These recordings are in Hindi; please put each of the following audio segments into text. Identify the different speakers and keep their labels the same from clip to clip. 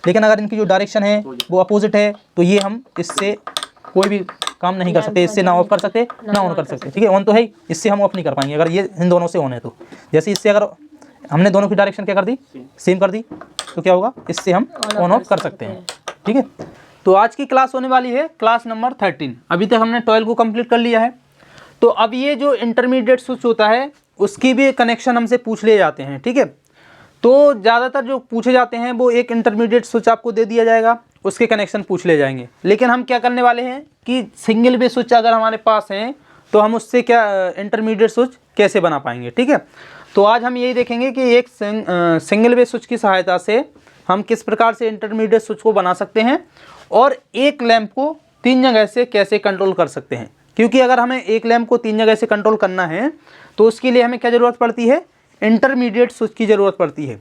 Speaker 1: लेकिन अगर इनकी जो डायरेक्शन है वो अपोजिट है तो ये हम इससे कोई भी काम नहीं कर सकते, इससे ना ऑफ कर सकते ना ऑन कर सकते, ठीक है। ऑन तो है ही, इससे हम ऑफ नहीं कर पाएंगे अगर ये इन दोनों से ऑन है तो। जैसे इससे अगर हमने दोनों की डायरेक्शन क्या कर दी, सेम कर दी, तो क्या होगा, इससे हम ऑन ऑफ कर सकते हैं, ठीक है। तो आज की क्लास होने वाली है क्लास नंबर 13। अभी तक हमने 12 को कंप्लीट कर लिया है। तो अब ये जो इंटरमीडिएट स्विच होता है उसकी भी कनेक्शन हमसे पूछ लिए जाते हैं, ठीक है। तो ज़्यादातर जो पूछे जाते हैं वो एक इंटरमीडिएट स्विच आपको दे दिया जाएगा, उसके कनेक्शन पूछ ले जाएंगे। लेकिन हम क्या करने वाले हैं कि सिंगल वे स्विच अगर हमारे पास हैं तो हम उससे क्या इंटरमीडिएट स्विच कैसे बना पाएंगे, ठीक है। तो आज हम यही देखेंगे कि एक सिंगल वे स्विच की सहायता से हम किस प्रकार से इंटरमीडिएट स्विच को बना सकते हैं और एक लैंप को 3 जगह से कैसे कंट्रोल कर सकते हैं। क्योंकि अगर हमें एक लैंप को 3 जगह से कंट्रोल करना है तो उसके लिए हमें क्या ज़रूरत पड़ती है, इंटरमीडिएट स्विच की ज़रूरत पड़ती है।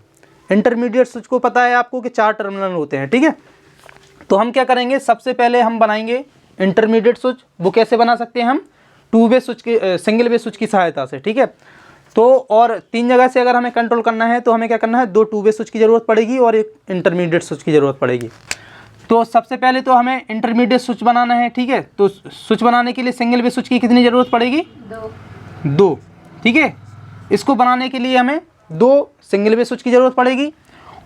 Speaker 1: इंटरमीडिएट स्विच को पता है आपको कि 4 टर्मिनल होते हैं, ठीक है। तो हम क्या करेंगे, सबसे पहले हम बनाएंगे इंटरमीडिएट स्विच। वो कैसे बना सकते हैं हम, 2 वे स्विच के सिंगल वे स्विच की सहायता से, ठीक है। तो और 3 जगह से अगर हमें कंट्रोल करना है तो हमें क्या करना है, 2 2 वे स्विच की ज़रूरत पड़ेगी और एक इंटरमीडिएट स्विच की ज़रूरत पड़ेगी। तो सबसे पहले तो हमें इंटरमीडिएट स्विच बनाना है, ठीक है। तो स्विच बनाने के लिए सिंगल वे स्विच की कितनी ज़रूरत पड़ेगी, 2, ठीक है। इसको बनाने के लिए हमें 2 सिंगल वे स्विच की ज़रूरत पड़ेगी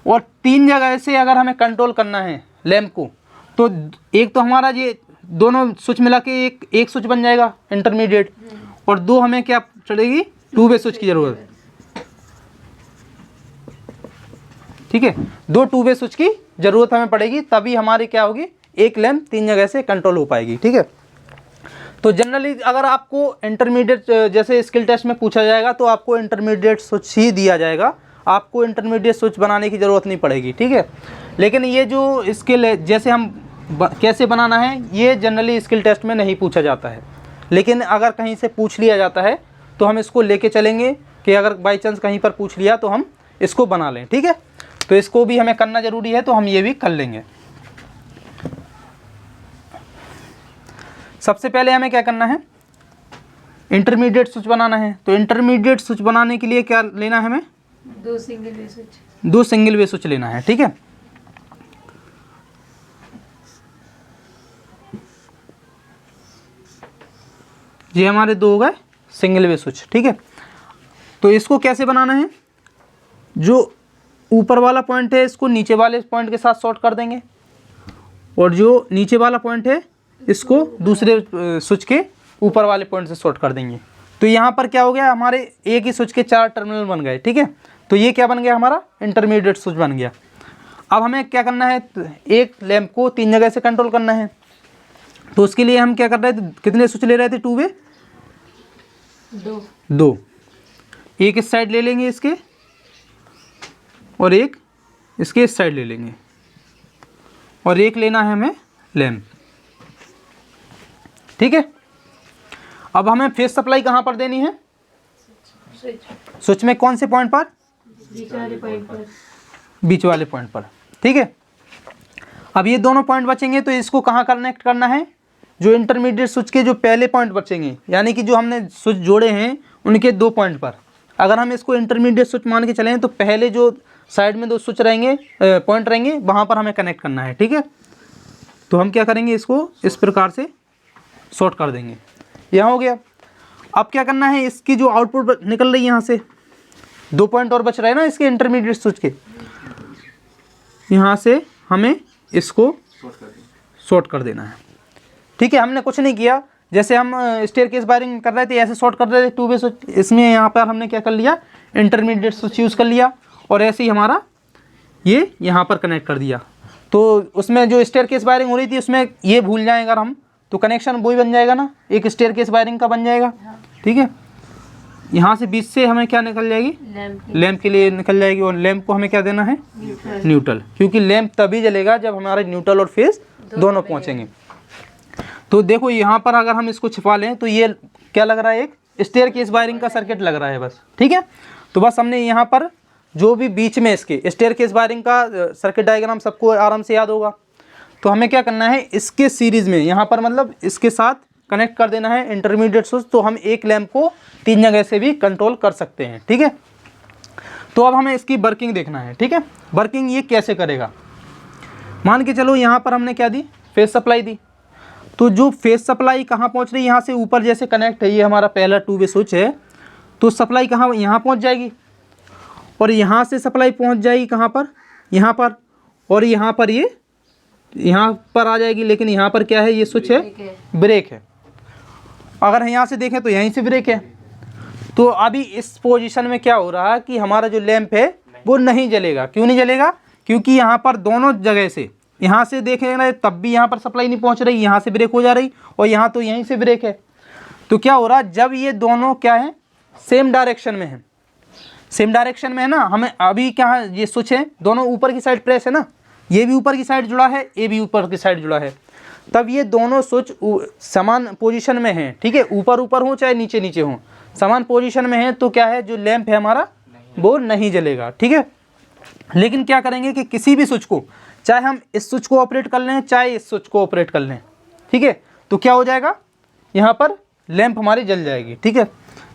Speaker 1: और 3 जगह से अगर हमें कंट्रोल करना है लैंप को तो एक तो हमारा ये दोनों स्विच मिला के एक स्विच बन जाएगा इंटरमीडिएट, और 2 हमें क्या चलेगी, 2 वे स्विच की ज़रूरत है, ठीक है। 2 2 वे स्विच की ज़रूरत हमें पड़ेगी, तभी हमारी क्या होगी, एक लैंप 3 जगह से कंट्रोल हो पाएगी, ठीक है। तो जनरली अगर आपको इंटरमीडिएट जैसे स्किल टेस्ट में पूछा जाएगा तो आपको इंटरमीडिएट स्विच ही दिया जाएगा, आपको इंटरमीडिएट स्विच बनाने की ज़रूरत नहीं पड़ेगी, ठीक है। लेकिन ये जो स्किल है, जैसे हम कैसे बनाना है, ये जनरली स्किल टेस्ट में नहीं पूछा जाता है। लेकिन अगर कहीं से पूछ लिया जाता है तो हम इसको लेके चलेंगे कि अगर बाई चांस कहीं पर पूछ लिया तो हम इसको बना लें, ठीक है। तो इसको भी हमें करना ज़रूरी है, तो हम ये भी कर लेंगे। सबसे पहले हमें क्या करना है, इंटरमीडिएट स्विच बनाना है। तो इंटरमीडिएट स्विच बनाने के लिए क्या लेना है हमें,
Speaker 2: 2 single way switch,
Speaker 1: 2 single way switch लेना है, ठीक है। ये हमारे 2 हो गए सिंगल वे स्विच, ठीक है। तो इसको कैसे बनाना है, जो ऊपर वाला पॉइंट है इसको नीचे वाले पॉइंट के साथ शॉर्ट कर देंगे और जो नीचे वाला पॉइंट है इसको दूसरे स्विच के ऊपर वाले पॉइंट से शॉर्ट कर देंगे। तो यहाँ पर क्या हो गया, हमारे एक ही स्विच के 4 टर्मिनल बन गए, ठीक है। तो ये क्या बन गया, हमारा इंटरमीडिएट स्विच बन गया। अब हमें क्या करना है, एक लैंप को 3 जगह से कंट्रोल करना है। तो उसके लिए हम क्या कर रहे थे, कितने स्विच ले रहे थे, 2 वे, 2। एक इस साइड ले लेंगे इसके और एक इसके इस साइड ले लेंगे और एक लेना है हमें लैंप, ठीक है। अब हमें फेस सप्लाई कहाँ पर देनी है, स्विच में कौन से पॉइंट पर, बीच वाले पॉइंट पर, ठीक है। अब ये दोनों पॉइंट बचेंगे तो इसको कहाँ कनेक्ट करना है, जो इंटरमीडिएट स्विच के जो पहले पॉइंट बचेंगे, यानी कि जो हमने स्विच जोड़े हैं उनके 2 पॉइंट पर। अगर हम इसको इंटरमीडिएट स्विच मान के चलें तो पहले जो साइड में 2 स्विच रहेंगे, पॉइंट रहेंगे, वहाँ पर हमें कनेक्ट करना है, ठीक है। तो हम क्या करेंगे, इसको इस प्रकार से शॉर्ट कर देंगे, यहाँ हो गया। अब क्या करना है, इसकी जो आउटपुट निकल रही है यहाँ से 2 पॉइंट और बच रहे हैं ना इसके इंटरमीडिएट स्विच के, यहाँ से हमें इसको शॉर्ट कर देना है, ठीक है। हमने कुछ नहीं किया, जैसे हम स्टेयरकेस वायरिंग कर रहे थे ऐसे शॉर्ट कर रहे थे 2 वे स्विच, इसमें यहाँ पर हमने क्या कर लिया, इंटरमीडिएट स्विच यूज़ कर लिया और ऐसे ही हमारा ये यहाँ पर कनेक्ट कर दिया। तो उसमें जो स्टेयरकेस वायरिंग हो रही थी उसमें ये भूल जाएं अगर हम, तो कनेक्शन वही बन जाएगा ना, एक स्टेयरकेस वायरिंग का बन जाएगा, ठीक है। यहाँ से बीच से हमें क्या निकल जाएगी, लैंप के लिए निकल जाएगी और लैंप को हमें क्या देना है, न्यूट्रल, क्योंकि लैंप तभी जलेगा जब हमारे न्यूट्रल और फेस दोनों पहुँचेंगे। तो देखो यहाँ पर अगर हम इसको छिपा लें तो ये क्या लग रहा है, एक स्टेयरकेस वायरिंग का सर्किट लग रहा है बस, ठीक है। तो बस हमने यहाँ पर जो भी बीच में इसके स्टेयरकेस वायरिंग का सर्किट डायग्राम सबको आराम से याद होगा। तो हमें क्या करना है, इसके सीरीज़ में यहाँ पर मतलब इसके साथ कनेक्ट कर देना है इंटरमीडिएट स्विच, तो हम एक लैंप को 3 जगह से भी कंट्रोल कर सकते हैं, ठीक है। तो अब हमें इसकी वर्किंग देखना है, ठीक है। वर्किंग ये कैसे करेगा, मान के चलो यहाँ पर हमने क्या दी, फेस सप्लाई दी, तो जो फेस सप्लाई कहाँ पहुँच रही है, यहाँ से ऊपर जैसे कनेक्ट है, ये हमारा पहला 2 वे स्विच है, तो सप्लाई कहाँ, यहाँ पहुँच जाएगी, और यहाँ से सप्लाई पहुँच जाएगी कहाँ पर, यहाँ पर, और यहाँ पर ये यहाँ पर आ जाएगी। लेकिन यहाँ पर क्या है, ये स्विच है, ब्रेक है। अगर यहाँ से देखें तो यहीं से ब्रेक है। तो अभी इस पोजीशन में क्या हो रहा है कि हमारा जो लैंप है वो नहीं जलेगा। क्यों नहीं जलेगा? क्योंकि यहाँ पर दोनों जगह से, यहाँ से देखेंगे तब भी यहाँ पर सप्लाई नहीं पहुँच रही, यहाँ से ब्रेक हो जा रही, और यहाँ तो यहीं से ब्रेक है। तो क्या हो रहा है, जब ये दोनों क्या है, सेम डायरेक्शन में है, सेम डायरेक्शन में है ना, हमें अभी क्या है, ये स्विच है, दोनों ऊपर की साइड प्रेस है ना, ये भी ऊपर की साइड जुड़ा है, ये भी ऊपर की साइड जुड़ा है, तब ये दोनों स्विच समान पोजीशन में हैं, ठीक है, ऊपर ऊपर हो चाहे नीचे नीचे हो, समान पोजीशन में है, तो क्या है, जो लैंप है हमारा वो नहीं जलेगा, ठीक है। लेकिन क्या करेंगे कि किसी भी स्विच को, चाहे हम इस स्विच को ऑपरेट कर लें, चाहे इस स्विच को ऑपरेट कर लें, ठीक है, तो क्या हो जाएगा, यहाँ पर लैंप हमारी जल जाएगी, ठीक है।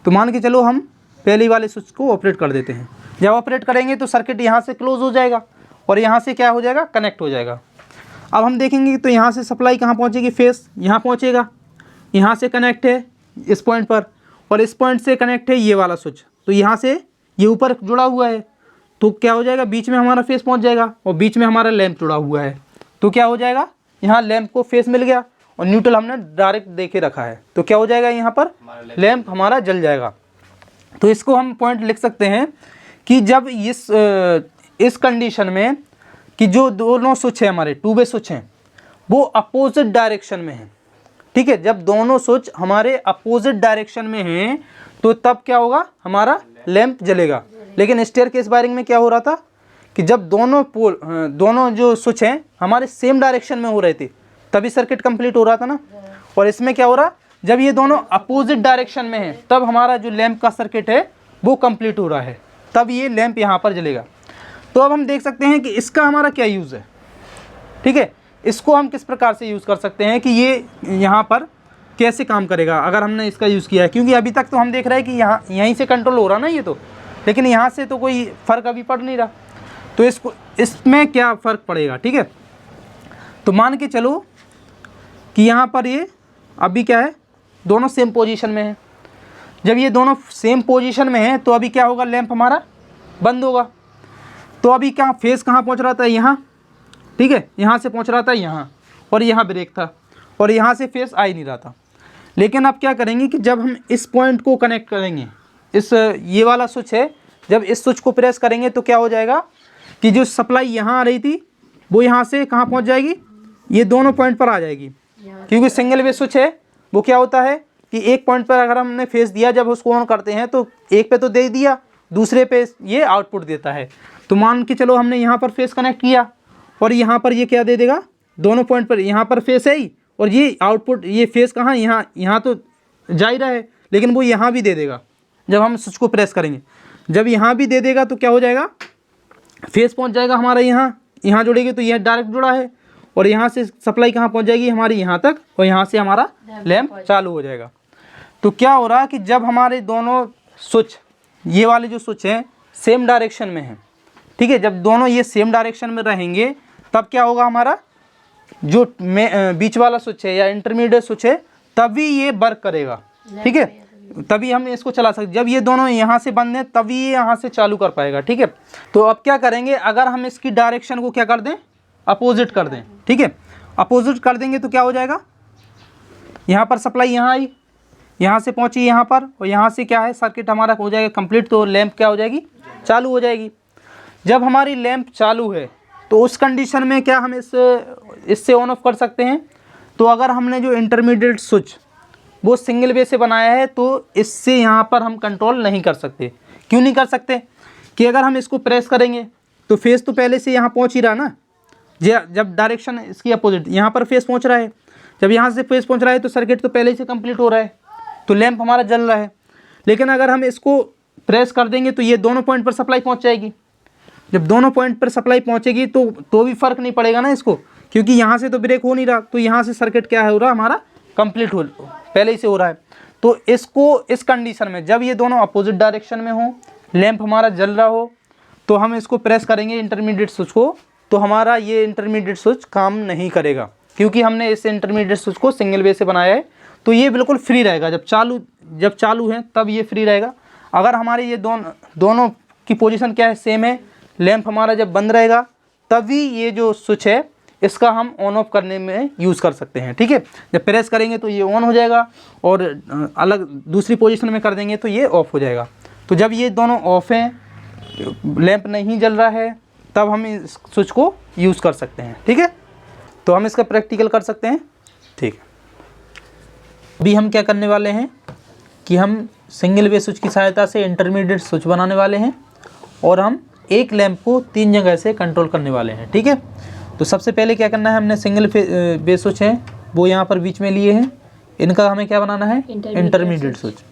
Speaker 1: तो मान के चलो हम पहले वाले स्विच को ऑपरेट कर देते हैं। जब ऑपरेट करेंगे तो सर्किट यहाँ से क्लोज हो जाएगा और यहाँ से क्या हो जाएगा, कनेक्ट हो जाएगा। अब हम देखेंगे तो यहाँ से सप्लाई कहाँ पहुँचेगी, फेस यहाँ पहुँचेगा, यहाँ से कनेक्ट है इस पॉइंट पर, और इस पॉइंट से कनेक्ट है ये वाला स्विच, तो यहाँ से ये ऊपर जुड़ा हुआ है, तो क्या हो जाएगा, बीच में हमारा फेस पहुँच जाएगा, और बीच में हमारा लैंप जुड़ा हुआ है, तो क्या हो जाएगा, यहाँ लैंप को फेस मिल गया, और न्यूट्रल हमने डायरेक्ट देके रखा है, तो क्या हो जाएगा, यहाँ पर लैंप हमारा जल जाएगा। तो इसको हम पॉइंट लिख सकते हैं कि जब इस कंडीशन में कि जो दोनों स्विच है हमारे 2 वे स्विच हैं वो अपोजिट डायरेक्शन में है, ठीक है, जब दोनों स्विच हमारे अपोजिट डायरेक्शन में हैं तो तब क्या होगा, हमारा लैंप जलेगा। लेकिन स्टेयरकेस वायरिंग में क्या हो रहा था कि जब दोनों जो स्विच हैं हमारे सेम डायरेक्शन में हो रहे थे तभी सर्किट कंप्लीट हो रहा था ना, और इसमें क्या हो रहा, जब ये दोनों अपोजिट डायरेक्शन में हैं तब हमारा जो लैंप का सर्किट है वो कंप्लीट हो रहा है, तब ये लैंप यहाँ पर जलेगा। तो अब हम देख सकते हैं कि इसका हमारा क्या यूज़ है, ठीक है, इसको हम किस प्रकार से यूज़ कर सकते हैं कि ये यहाँ पर कैसे काम करेगा अगर हमने इसका यूज़ किया है। क्योंकि अभी तक तो हम देख रहे हैं कि यहीं से कंट्रोल हो रहा ना ये तो, लेकिन यहाँ से तो कोई फ़र्क अभी पड़ नहीं रहा, तो इसमें क्या फ़र्क पड़ेगा, ठीक है। तो मान के चलो कि यहाँ पर ये अभी क्या है, दोनों सेम पोजीशन में है। जब ये दोनों सेम पोजीशन में है तो अभी क्या होगा, लैंप हमारा बंद होगा। तो अभी क्या फेस कहाँ पहुँच रहा था, यहाँ, ठीक है, यहाँ से पहुँच रहा था यहाँ, और यहाँ ब्रेक था, और यहाँ से फेस आ ही नहीं रहा था। लेकिन अब क्या करेंगे कि जब हम इस पॉइंट को कनेक्ट करेंगे, ये वाला स्विच है, जब इस स्विच को प्रेस करेंगे तो क्या हो जाएगा कि जो सप्लाई यहाँ आ रही थी वो यहाँ से कहाँ पहुँच जाएगी, ये दोनों पॉइंट पर आ जाएगी। क्योंकि सिंगल वे स्विच है, वो क्या होता है कि एक पॉइंट पर अगर हमने फेस दिया, जब उसको ऑन करते हैं तो एक पे तो दे दिया, दूसरे पे ये आउटपुट देता है। तो मान के चलो हमने यहाँ पर फेस कनेक्ट किया, और यहाँ पर ये क्या दे देगा, दोनों पॉइंट पर यहाँ पर फेस है ही, और ये आउटपुट, ये फेस कहाँ, यहाँ तो जा ही रहा है, लेकिन वो यहाँ भी दे देगा जब हम स्विच को प्रेस करेंगे। जब यहाँ भी दे देगा तो क्या हो जाएगा, फेस पहुँच जाएगा हमारा यहाँ जुड़ेगी, तो यह डायरेक्ट जुड़ा है, और यहाँ से सप्लाई कहाँ पहुँच जाएगी, हमारी यहाँ तक, और यहाँ से हमारा लैंप चालू हो जाएगा। तो क्या हो रहा है कि जब हमारे दोनों स्विच, ये वाले जो स्विच हैं सेम डायरेक्शन में हैं, ठीक है, जब दोनों ये सेम डायरेक्शन में रहेंगे तब क्या होगा, हमारा जो बीच वाला स्विच है या इंटरमीडिएट स्विच है तभी ये वर्क करेगा, ठीक है, तभी हम इसको चला सकते। जब ये दोनों यहाँ से बंद हैं तभी ये यहाँ से चालू कर पाएगा, ठीक है। तो अब क्या करेंगे, अगर हम इसकी डायरेक्शन को क्या कर दें, अपोजिट कर दें, ठीक है, अपोजिट कर देंगे तो क्या हो जाएगा, यहाँ पर सप्लाई यहाँ आई, यहाँ से पहुँची यहाँ पर, और यहाँ से क्या है, सर्किट हमारा हो जाएगा कंप्लीट, तो लैंप क्या हो जाएगी, चालू हो जाएगी। जब हमारी लैंप चालू है तो उस कंडीशन में क्या हम इससे ऑन ऑफ कर सकते हैं। तो अगर हमने जो इंटरमीडिएट स्विच वो सिंगल वे से बनाया है तो इससे यहाँ पर हम कंट्रोल नहीं कर सकते। क्यों नहीं कर सकते, कि अगर हम इसको प्रेस करेंगे तो फेस तो पहले से यहाँ पहुँच ही रहा ना, जब डायरेक्शन इसकी अपोजिट, यहाँ पर फेस पहुँच रहा है, जब यहाँ से फेस पहुँच रहा है तो सर्किट तो पहले से कंप्लीट हो रहा है, तो लैंप हमारा जल रहा है। लेकिन अगर हम इसको प्रेस कर देंगे तो ये दोनों पॉइंट पर सप्लाई पहुँच जाएगी। जब दोनों पॉइंट पर सप्लाई पहुँचेगी तो भी फ़र्क नहीं पड़ेगा ना इसको, क्योंकि यहाँ से तो ब्रेक हो नहीं रहा, तो यहाँ से सर्किट क्या हो रहा, हमारा कंप्लीट हो पहले ही से हो रहा है। तो इसको इस कंडीशन में जब ये दोनों अपोजिट डायरेक्शन में हो, लैंप हमारा जल रहा हो, तो हम इसको प्रेस करेंगे इंटरमीडिएट स्विच को, तो हमारा ये इंटरमीडिएट स्विच काम नहीं करेगा, क्योंकि हमने इस इंटरमीडिएट स्विच को सिंगल वे से बनाया है। तो ये बिल्कुल फ्री रहेगा, जब चालू है तब ये फ्री रहेगा। अगर हमारे ये दोनों की पोजीशन क्या है, सेम है, लैंप हमारा जब बंद रहेगा तभी ये जो स्विच है इसका हम ऑन ऑफ करने में यूज़ कर सकते हैं। ठीक है, जब प्रेस करेंगे तो ये ऑन हो जाएगा और अलग दूसरी पोजीशन में कर देंगे तो ये ऑफ हो जाएगा। तो जब ये दोनों ऑफ हैं, लैंप नहीं जल रहा है, तब हम इस स्विच को यूज़ कर सकते हैं। ठीक है, तो हम इसका प्रैक्टिकल कर सकते हैं। ठीक है, अभी हम क्या करने वाले हैं कि हम सिंगल वे स्विच की सहायता से इंटरमीडिएट स्विच बनाने वाले हैं और हम एक लैंप को 3 जगह से कंट्रोल करने वाले हैं। ठीक है, तो सबसे पहले क्या करना है, हमने सिंगल वे स्विच है वो यहाँ पर बीच में लिए हैं, इनका हमें क्या बनाना है, इंटरमीडिएट स्विच।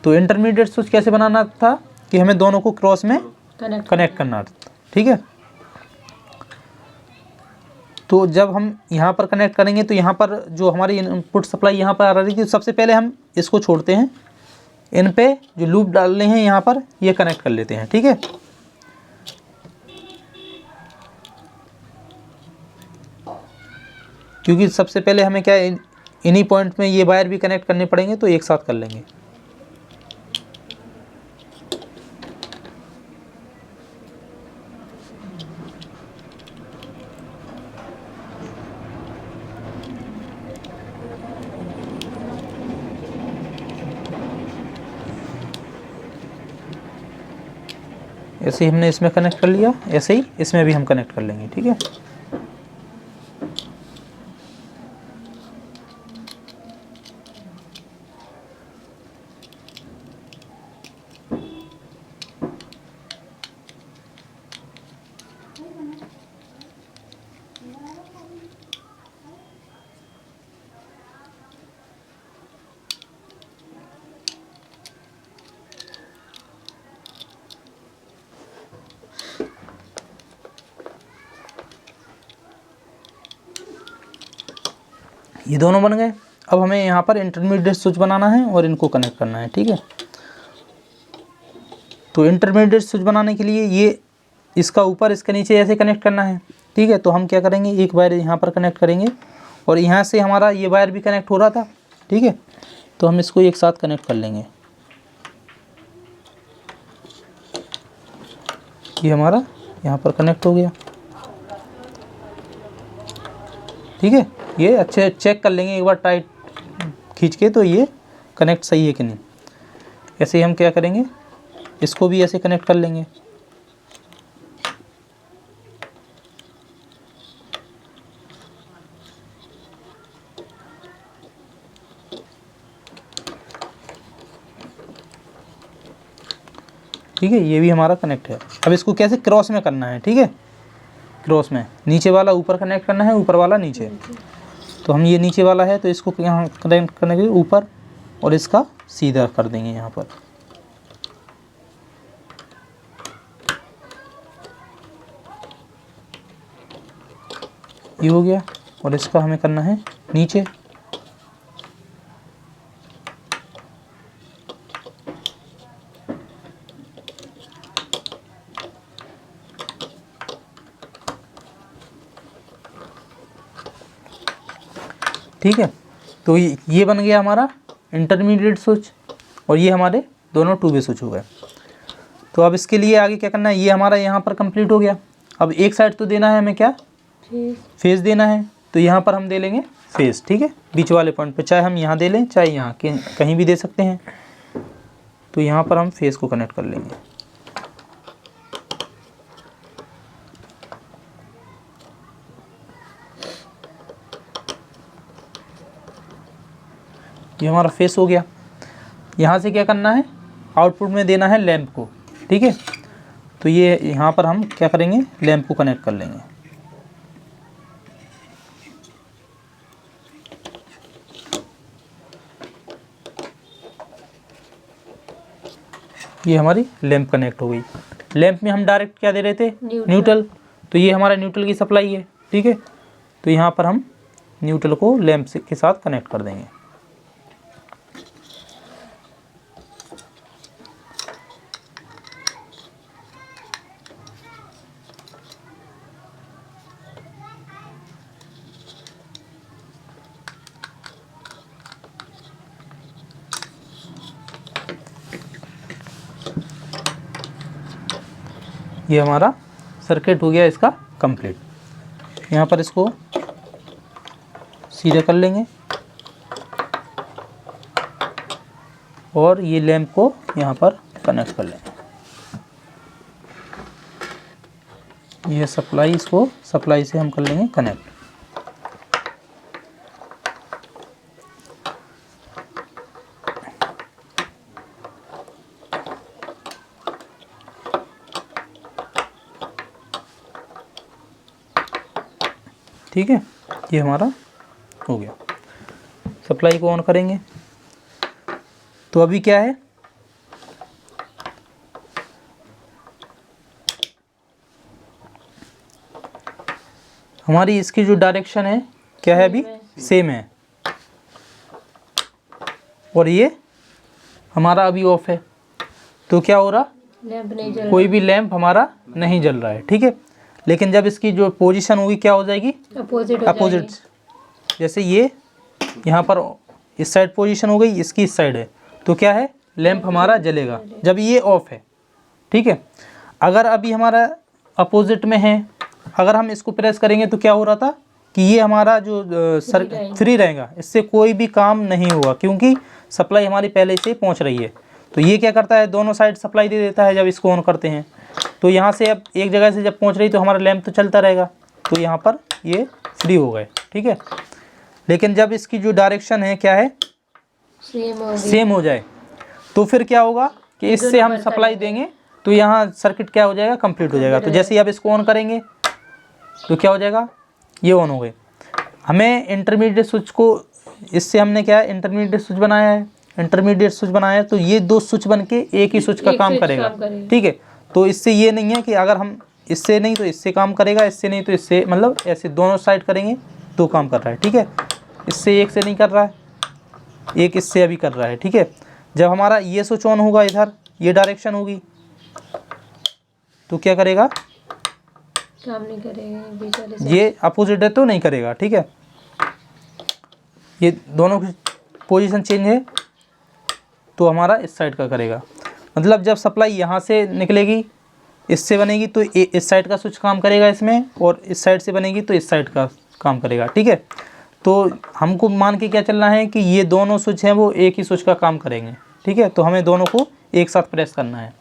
Speaker 1: तो इंटरमीडिएट स्विच कैसे बनाना था कि हमें दोनों को क्रॉस में कनेक्ट करना था। ठीक है, तो जब हम यहाँ पर कनेक्ट करेंगे तो यहाँ पर जो हमारी इनपुट सप्लाई यहाँ पर आ रही थी, सबसे पहले हम इसको छोड़ते हैं, इन पे जो लूप डालने हैं यहाँ पर ये कनेक्ट कर लेते हैं। ठीक है, क्योंकि सबसे पहले हमें क्या इन्हीं पॉइंट में ये वायर भी कनेक्ट करने पड़ेंगे, तो एक साथ कर लेंगे। ऐसे ही हमने इसमें कनेक्ट कर लिया, ऐसे ही इसमें भी हम कनेक्ट कर लेंगे। ठीक है, ये दोनों बन गए। अब हमें यहाँ पर इंटरमीडिएट स्विच बनाना है और इनको कनेक्ट करना है। ठीक है, तो इंटरमीडिएट स्विच बनाने के लिए ये इसका ऊपर इसके नीचे ऐसे कनेक्ट करना है। ठीक है, तो हम क्या करेंगे, एक वायर यहाँ पर कनेक्ट करेंगे और यहाँ से हमारा ये वायर भी कनेक्ट हो रहा था। ठीक है, तो हम इसको एक साथ कनेक्ट कर लेंगे। ये हमारा यहाँ पर कनेक्ट हो गया। ठीक है, ये अच्छे चेक कर लेंगे एक बार टाइट खींच के, तो ये कनेक्ट सही है कि नहीं। ऐसे ही हम क्या करेंगे, इसको भी ऐसे कनेक्ट कर लेंगे। ठीक है, ये भी हमारा कनेक्ट है। अब इसको कैसे क्रॉस में करना है। ठीक है, क्रॉस में नीचे वाला ऊपर कनेक्ट करना है, ऊपर वाला नीचे। तो हम ये नीचे वाला है तो इसको यहाँ कनेक्ट करने के लिए ऊपर और इसका सीधा कर देंगे यहाँ पर। ये हो गया और इसका हमें करना है नीचे। ठीक है, तो ये बन गया हमारा इंटरमीडिएट स्विच और ये हमारे दोनों 2 वे स्विच हो गए। तो अब इसके लिए आगे क्या करना है, ये हमारा यहाँ पर कंप्लीट हो गया। अब एक साइड तो देना है हमें क्या, फेस देना है। तो यहाँ पर हम दे लेंगे फेस। ठीक है, बीच वाले पॉइंट पे, चाहे हम यहाँ दे लें चाहे यहाँ कहीं भी दे सकते हैं। तो यहाँ पर हम फेस को कनेक्ट कर लेंगे। ये हमारा फेस हो गया। यहाँ से क्या करना है, आउटपुट में देना है लैंप को। ठीक है, तो ये यहाँ पर हम क्या करेंगे, लैंप को कनेक्ट कर लेंगे। ये हमारी लैंप कनेक्ट हो गई। लैंप में हम डायरेक्ट क्या दे रहे थे, न्यूट्रल। तो ये हमारा न्यूट्रल की सप्लाई है। ठीक है, तो यहाँ पर हम न्यूट्रल को लैंप के साथ कनेक्ट कर देंगे। ये हमारा सर्किट हो गया इसका कंप्लीट। यहाँ पर इसको सीधा कर लेंगे और ये लैंप को यहाँ पर कनेक्ट कर लेंगे। ये सप्लाई, इसको सप्लाई से हम कर लेंगे कनेक्ट। ठीक है, ये हमारा हो गया। सप्लाई को ऑन करेंगे तो अभी क्या है, हमारी इसकी जो डायरेक्शन है क्या है, अभी सेम है और ये हमारा अभी ऑफ है। तो क्या हो रहा,
Speaker 2: लैंप नहीं जल
Speaker 1: कोई भी लैंप हमारा नहीं जल रहा है। ठीक है, लेकिन जब इसकी जो पोजीशन होगी क्या हो जाएगी, अपोजिट। जैसे ये यहाँ पर इस साइड पोजीशन हो गई, इसकी इस साइड है, तो क्या है, लैंप हमारा जलेगा जब ये ऑफ है। ठीक है, अगर अभी हमारा अपोजिट में है, अगर हम इसको प्रेस करेंगे तो क्या हो रहा था कि ये हमारा जो फ्री रहेगा, इससे कोई भी काम नहीं होगा क्योंकि सप्लाई हमारी पहले से पहुंच रही है। तो ये क्या करता है, दोनों साइड सप्लाई दे देता है जब इसको ऑन करते हैं। तो यहाँ से अब एक जगह से जब पहुंच रही तो हमारा लैंप तो चलता रहेगा, तो यहाँ पर ये फ्री हो गए। ठीक है, लेकिन जब इसकी जो डायरेक्शन है क्या है, सेम हो जाए, तो फिर क्या होगा कि इससे हम सप्लाई देंगे तो यहाँ सर्किट क्या हो जाएगा, कंप्लीट हो जाएगा। तो जैसे ही आप इसको ऑन करेंगे तो क्या हो जाएगा, ये ऑन हो गए। हमें इंटरमीडिएट स्विच को, इससे हमने क्या है, इंटरमीडिएट स्विच बनाया है, इंटरमीडिएट स्विच बनाया है, तो ये दो स्विच बन के एक ही स्विच का काम करेगा। ठीक है, तो इससे ये नहीं है कि अगर हम इससे नहीं तो इससे काम करेगा, इससे नहीं तो इससे, मतलब ऐसे दोनों साइड करेंगे तो काम कर रहा है। ठीक है, इससे एक से नहीं कर रहा है, एक इससे अभी कर रहा है। ठीक है, जब हमारा ये स्विच ऑन होगा, इधर ये डायरेक्शन होगी, तो क्या करेगा,
Speaker 2: काम नहीं करेगा,
Speaker 1: ये अपोजिट है तो नहीं करेगा। ठीक है, ये दोनों की पोजीशन चेंज है तो हमारा इस साइड का करेगा। मतलब जब सप्लाई यहाँ से निकलेगी, इससे बनेगी तो इस साइड का स्विच काम करेगा इसमें, और इस साइड से बनेगी तो इस साइड का काम करेगा। ठीक है, तो हमको मान के क्या चलना है कि ये दोनों स्विच हैं वो एक ही स्विच का काम करेंगे। ठीक है, तो हमें दोनों को एक साथ प्रेस करना है।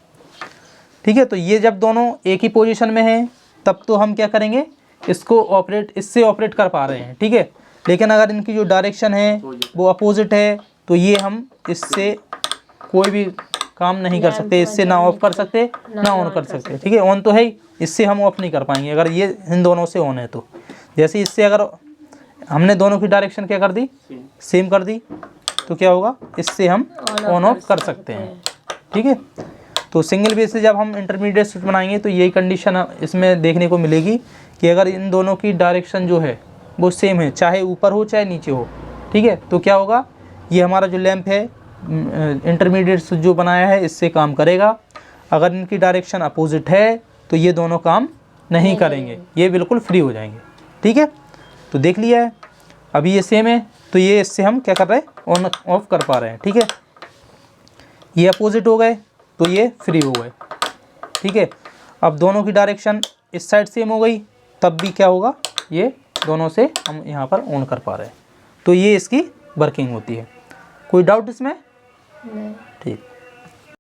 Speaker 1: ठीक है, तो ये जब दोनों एक ही पोजीशन में हैं तब तो हम क्या करेंगे, इसको ऑपरेट, इससे ऑपरेट कर पा रहे हैं। ठीक है, लेकिन अगर इनकी जो डायरेक्शन है वो अपोजिट है तो ये हम इससे कोई भी काम नहीं कर सकते, इससे ना ऑफ कर सकते ना ऑन कर सकते। ठीक है, ऑन तो है ही, इससे हम ऑफ नहीं कर पाएंगे अगर ये इन दोनों से ऑन है तो। जैसे इससे अगर हमने दोनों की डायरेक्शन क्या कर दी, सेम कर दी, तो क्या होगा, इससे हम ऑन ऑफ कर सकते हैं। ठीक है, तो सिंगल बेस से जब हम इंटरमीडिएट स्विच बनाएंगे तो यही कंडीशन इसमें देखने को मिलेगी कि अगर इन दोनों की डायरेक्शन जो है वो सेम है, चाहे ऊपर हो चाहे नीचे हो। ठीक है, तो क्या होगा, ये हमारा जो लैंप है इंटरमीडिएट स्विच जो बनाया है इससे काम करेगा। अगर इनकी डायरेक्शन अपोजिट है तो ये दोनों काम नहीं करेंगे, ये बिल्कुल फ्री हो जाएंगे। ठीक है, तो देख लिया है, अभी ये सेम है तो ये इससे हम क्या कर रहे हैं, ऑन ऑफ कर पा रहे हैं। ठीक है, ये अपोजिट हो गए तो ये फ्री हो गए। ठीक है, अब दोनों की डायरेक्शन इस साइड सेम हो गई तब भी क्या होगा, ये दोनों से हम यहाँ पर ऑन कर पा रहे हैं। तो ये इसकी वर्किंग होती है। कोई डाउट इसमें?
Speaker 2: नहीं।
Speaker 1: ठीक।